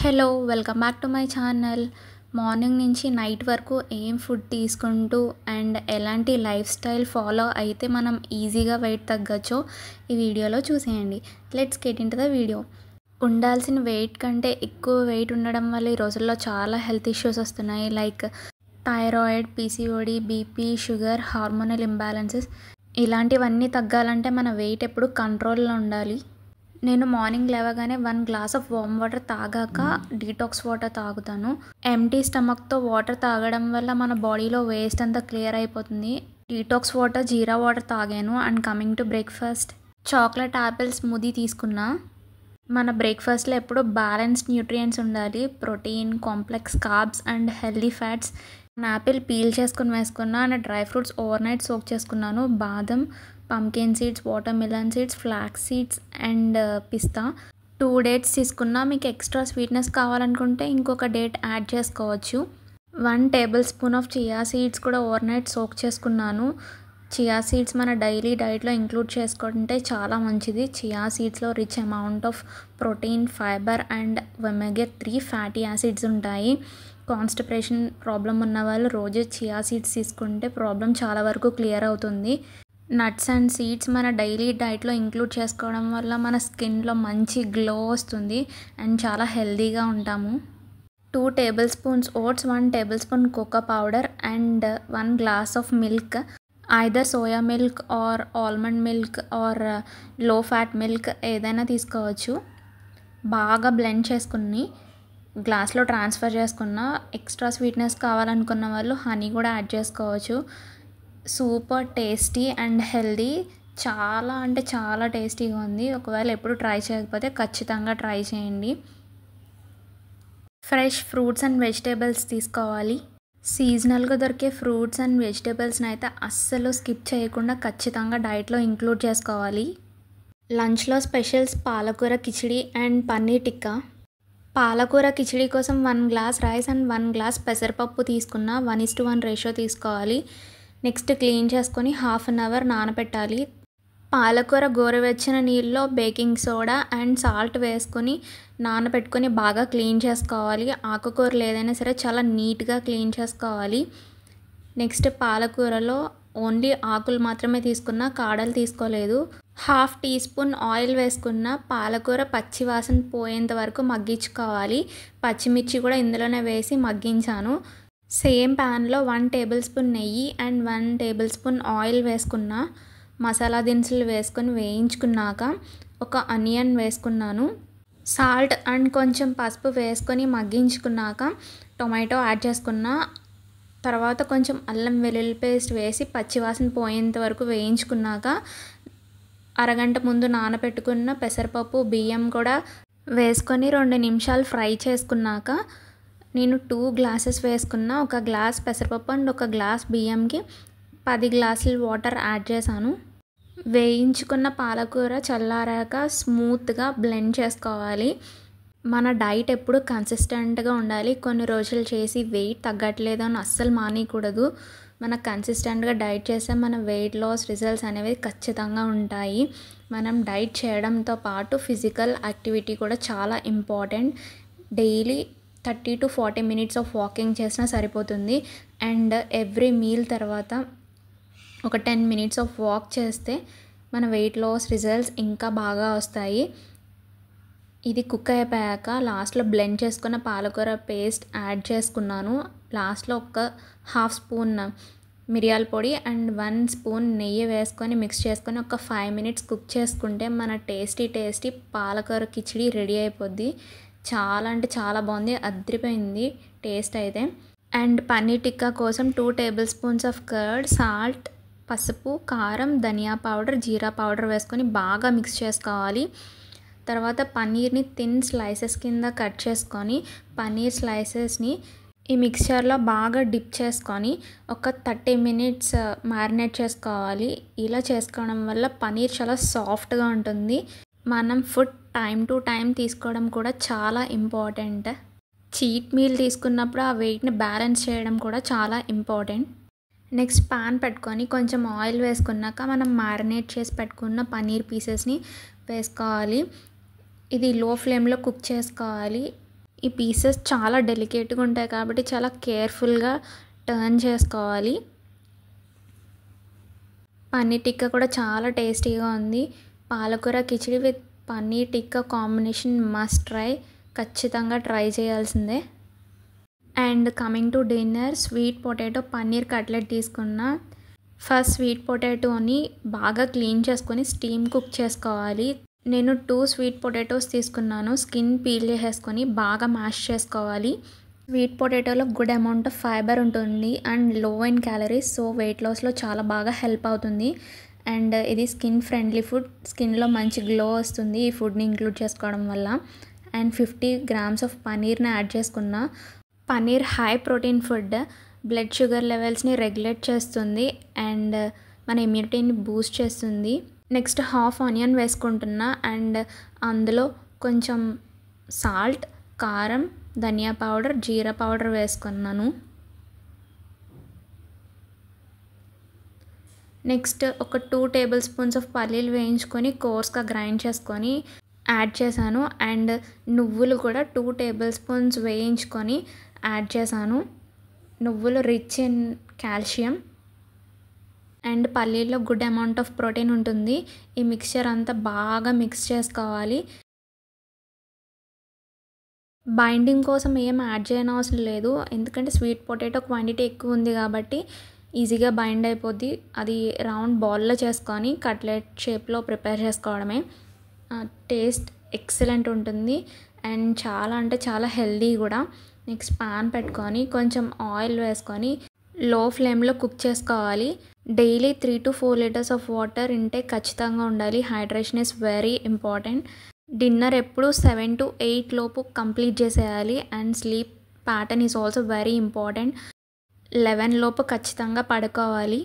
Hello welcome back to my channel. Morning నుంచి night వరకు ఏం ఫుడ్ తీసుకుంటూ అండ్ ఎలాంటి లైఫ్ స్టైల్ ఫాలో అయితే మనం ఈజీగా వెయిట్ తగ్గచ్చో ఈ వీడియోలో చూసేయండి. Let's get into the video. ఉండాల్సిన వెయిట్ కంటే ఎక్కువ వెయిట్ ఉండడం వల్ల ఈ రోజుల్లో చాలా హెల్త్ ఇష్యూస్ వస్తున్నాయి. Like thyroid, PCOD, BP, sugar, hormonal imbalances. ఇలాంటివన్నీ తగ్గాలంటే మన వెయిట్ ఎప్పుడు కంట్రోల్లో ఉండాలి. నేను మార్నింగ్ లేవగానే 1 గ్లాస్ ఆఫ్ వామ్ వాటర్ తాగాక డీటాక్స్ వాటర్ తాగుతాను. ఎంటీ స్టమక్తో వాటర్ తాగడం వల్ల మన బాడీలో వేస్ట్ అంతా క్లియర్ అయిపోతుంది. డీటాక్స్ వాటర్, జీరా వాటర్ తాగాను. And coming to breakfast, chocolate apple smoothie తీసుకున్నా. మన బ్రేక్ఫాస్ట్లో ఎప్పుడు బ్యాలెన్స్డ్ న్యూట్రియంట్స్ ఉండాలి. Protein, complex carbs and healthy fats. Apple peel చేసుకుని వేసుకున్నా. And dry fruits overnight soak చేసుకున్నాను. బాదం, pumpkin seeds, watermelon seeds, flax seeds and పిస్తా. 2 డేట్స్ తీసుకున్నా. మీకు ఎక్స్ట్రా స్వీట్నెస్ కావాలనుకుంటే ఇంకొక డేట్ యాడ్ చేసుకోవచ్చు. 1 tablespoon of chia seeds కూడా ఓవర్ నైట్ సోక్ చేసుకున్నాను. చియా సీడ్స్ మన డైలీ డైట్లో ఇంక్లూడ్ చేసుకుంటే చాలా మంచిది. చియా సీడ్స్లో rich amount of protein, fibre and omega 3 fatty acids ఉంటాయి. కాన్స్టిపేషన్ ప్రాబ్లం ఉన్న వాళ్ళు రోజు చియా సీడ్స్ తీసుకుంటే ప్రాబ్లం చాలా వరకు క్లియర్ అవుతుంది. నట్స్ అండ్ సీడ్స్ మన డైలీ డైట్లో ఇంక్లూడ్ చేసుకోవడం వల్ల మన స్కిన్లో మంచి గ్లో వస్తుంది అండ్ చాలా హెల్తీగా ఉంటాము. 2 tablespoons oats, 1 tablespoon cocoa powder and 1 glass of milk. Either soya milk or almond milk or low fat milk ఏదైనా తీసుకోవచ్చు. బాగా బ్లెండ్ చేసుకుని గ్లాస్లో ట్రాన్స్ఫర్ చేసుకున్న. ఎక్స్ట్రా స్వీట్నెస్ కావాలనుకున్న వాళ్ళు హనీ కూడా యాడ్ చేసుకోవచ్చు. Super tasty and healthy. చాలా అంటే చాలా టేస్టీగా ఉంది. ఒకవేళ ఎప్పుడు ట్రై చేయకపోతే ఖచ్చితంగా ట్రై చేయండి. ఫ్రెష్ ఫ్రూట్స్ అండ్ వెజిటేబుల్స్ తీసుకోవాలి. సీజనల్గా దొరికే ఫ్రూట్స్ అండ్ వెజిటేబుల్స్ని అయితే అస్సలు స్కిప్ చేయకుండా ఖచ్చితంగా డైట్లో ఇంక్లూడ్ చేసుకోవాలి. లంచ్లో స్పెషల్స్ పాలకూర కిచిడి అండ్ పన్నీర్ టిక్కా. పాలకూర కిచిడి కోసం 1 గ్లాస్ రైస్ అండ్ 1 గ్లాస్ పెసరపప్పు తీసుకున్న. 1:1 రేషియో తీసుకోవాలి. నెక్స్ట్ క్లీన్ చేసుకొని 1/2 అవర్ నానబెట్టాలి. పాలకూర గోరువెచ్చని నీళ్ళలో బేకింగ్ సోడా అండ్ సాల్ట్ వేసుకొని నానబెట్టుకొని బాగా క్లీన్ చేసుకోవాలి. ఆకుకూరలు ఏదైనా సరే చాలా నీట్గా క్లీన్ చేసుకోవాలి. నెక్స్ట్ పాలకూరలో ఓన్లీ ఆకులు మాత్రమే తీసుకున్న, కాడలు తీసుకోలేదు. 1/2 టీ స్పూన్ ఆయిల్ వేసుకున్న. పాలకూర పచ్చి వాసన పోయేంత వరకు మగ్గించుకోవాలి. పచ్చిమిర్చి కూడా ఇందులోనే వేసి మగ్గించాను. సేమ్ ప్యాన్లో 1 టేబుల్ స్పూన్ నెయ్యి అండ్ 1 టేబుల్ స్పూన్ ఆయిల్ వేసుకున్న. మసాలా దినుసులు వేసుకొని వేయించుకున్నాక ఒక ఆనియన్ వేసుకున్నాను. సాల్ట్ అండ్ కొంచెం పసుపు వేసుకొని మగ్గించుకున్నాక టొమాటో యాడ్ చేసుకున్న. తర్వాత కొంచెం అల్లం వెల్లుల్లి పేస్ట్ వేసి పచ్చివాసన పోయేంత వరకు వేయించుకున్నాక అరగంట ముందు నానబెట్టుకున్న పెసరపప్పు, బియ్యం కూడా వేసుకొని 2 నిమిషాలు ఫ్రై చేసుకున్నాక నేను 2 గ్లాసెస్ వేసుకున్న. 1 గ్లాస్ పెసరపప్పు అండ్ 1 గ్లాస్ బియ్యంకి 10 గ్లాసులు వాటర్ యాడ్ చేశాను. వేయించుకున్న పాలకూర చల్లారాక స్మూత్గా బ్లెండ్ చేసుకోవాలి. మన డైట్ ఎప్పుడు కన్సిస్టెంట్గా ఉండాలి. కొన్ని రోజులు చేసి వెయిట్ తగ్గట్లేదు అని అస్సలు మానేయకూడదు. మన కన్సిస్టెంట్గా డైట్ చేస్తే మన వెయిట్ లాస్ రిజల్ట్స్ అనేవి ఖచ్చితంగా ఉంటాయి. మనం డైట్ చేయడంతో పాటు ఫిజికల్ యాక్టివిటీ కూడా చాలా important. Daily 30 to 40 minutes of walking చేసినా సరిపోతుంది. అండ్ ఎవ్రీ మీల్ తర్వాత ఒక 10 మినిట్స్ ఆఫ్ వాక్ చేస్తే మన వెయిట్ లాస్ రిజల్ట్స్ ఇంకా బాగా వస్తాయి. ఇది కుక్ అయిపోయాక లాస్ట్లో బ్లెండ్ చేసుకున్న పాలకూర పేస్ట్ యాడ్ చేసుకున్నాను. లాస్ట్లో 1/2 స్పూన్ మిరియాల పొడి అండ్ 1 స్పూన్ నెయ్యి వేసుకొని మిక్స్ చేసుకొని ఒక 5 మినిట్స్ కుక్ చేసుకుంటే మన టేస్టీ పాలకూర కిచిడి రెడీ అయిపోద్ది. చాలా అంటే చాలా బాగుంది. అదిరిపోయింది టేస్ట్ అయితే. అండ్ పన్నీర్ టిక్కా కోసం 2 table spoons of curd, salt, పసుపు, కారం, ధనియా పౌడర్, జీరా పౌడర్ వేసుకొని బాగా మిక్స్ చేసుకోవాలి. తర్వాత పన్నీర్ని థిన్ స్లైసెస్ కింద కట్ చేసుకొని పన్నీర్ స్లైసెస్ని ఈ మిక్చర్లో బాగా డిప్ చేసుకొని ఒక 30 మినిట్స్ మ్యారినేట్ చేసుకోవాలి. ఇలా చేసుకోవడం వల్ల పన్నీర్ చాలా సాఫ్ట్గా ఉంటుంది. మనం ఫుడ్ టైం టు టైం తీసుకోవడం కూడా చాలా ఇంపార్టెంట్. చీట్ మీల్ తీసుకున్నప్పుడు ఆ వెయిట్ని బ్యాలెన్స్ చేయడం కూడా చాలా ఇంపార్టెంట్. నెక్స్ట్ పాన్ పెట్టుకొని కొంచెం ఆయిల్ వేసుకున్నాక మనం మ్యారినేట్ చేసి పెట్టుకున్న పన్నీర్ పీసెస్ని వేసుకోవాలి. ఇది లో ఫ్లేమ్లో కుక్ చేసుకోవాలి. ఈ పీసెస్ చాలా డెలికేట్గా ఉంటాయి కాబట్టి చాలా కేర్ఫుల్గా టర్న్ చేసుకోవాలి. పన్నీర్ టిక్కా కూడా చాలా టేస్టీగా ఉంది. పాలకూర khichdi with paneer tikka combination must try. ఖచ్చితంగా ట్రై చేయాల్సిందే. And coming to dinner, sweet potato paneer cutlet తీసుకున్నా. ఫస్ట్ స్వీట్ పొటాటోని బాగా క్లీన్ చేసుకొని స్టీమ్ కుక్ చేసుకోవాలి. నేను 2 స్వీట్ పొటాటోస్ తీసుకున్నాను. స్కిన్ పీల్ చేసేసుకొని బాగా మ్యాష్ చేసుకోవాలి. స్వీట్ పొటాటోలో గుడ్ అమౌంట్ ఆఫ్ ఫైబర్ ఉంటుంది and low in calories. So weight లాస్లో చాలా బాగా హెల్ప్ అవుతుంది. అండ్ ఇది స్కిన్ ఫ్రెండ్లీ ఫుడ్. స్కిన్లో మంచి గ్లో వస్తుంది ఈ ఫుడ్ని ఇంక్లూడ్ చేసుకోవడం వల్ల. అండ్ 50 grams ఆఫ్ పన్నీర్ని యాడ్ చేసుకున్నా. Paneer high protein food. Blood sugar లెవెల్స్ని రెగ్యులేట్ చేస్తుంది అండ్ మన ఇమ్యూనిటీని బూస్ట్ చేస్తుంది. నెక్స్ట్ హాఫ్ ఆనియన్ వేసుకుంటున్నా అండ్ అందులో కొంచెం సాల్ట్, కారం, ధనియా పౌడర్, జీరా పౌడర్ వేసుకున్నాను. నెక్స్ట్ ఒక 2 tablespoons ఆఫ్ పల్లీలు వేయించుకొని కోర్స్గా గ్రైండ్ చేసుకొని యాడ్ చేశాను. అండ్ నువ్వులు కూడా 2 tablespoons వేయించుకొని యాడ్ చేశాను. నువ్వులు రిచ్ ఇన్ కాల్షియం అండ్ పల్లీల్లో గుడ్ అమౌంట్ ఆఫ్ ప్రోటీన్ ఉంటుంది. ఈ మిక్స్చర్ అంతా బాగా మిక్స్ చేసుకోవాలి. బైండింగ్ కోసం ఏం యాడ్ చేయనవసరం లేదు, ఎందుకంటే స్వీట్ పొటాటో క్వాంటిటీ ఎక్కువ ఉంది కాబట్టి ఈజీగా బైండ్ అయిపోద్ది. అది రౌండ్ బాల్లో చేసుకొని కట్లెట్ షేప్లో ప్రిపేర్ చేసుకోవడమే. టేస్ట్ ఎక్సలెంట్ ఉంటుంది అండ్ చాలా అంటే చాలా హెల్దీ కూడా. నెక్స్ట్ పాన్ పెట్టుకొని కొంచెం ఆయిల్ వేసుకొని లో ఫ్లేమ్లో కుక్ చేసుకోవాలి. Daily 3 to 4 liters of water intake ఖచ్చితంగా ఉండాలి. Hydration is very important. Dinner ఎప్పుడు 7 to 8 లోపు కంప్లీట్ చేసేయాలి. And sleep pattern is also very important. 11 లోపు ఖచ్చితంగా పడుకోవాలి.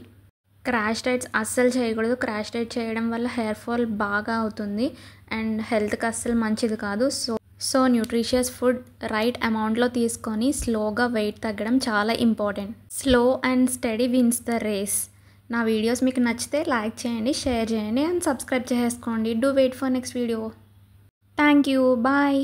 క్రాష్ డైట్స్ అస్సలు చేయకూడదు. క్రాష్ డైట్ చేయడం వల్ల హెయిర్ ఫాల్ బాగా అవుతుంది అండ్ హెల్త్కి అస్సలు మంచిది కాదు. సో న్యూట్రిషియస్ ఫుడ్ రైట్ అమౌంట్లో తీసుకొని స్లోగా వెయిట్ తగ్గడం చాలా important. Slow and steady wins the race. నా వీడియోస్ మీకు నచ్చితే లైక్ చేయండి, షేర్ చేయండి అండ్ సబ్స్క్రైబ్ చేసుకోండి. Do wait for next video. Thank you. Bye.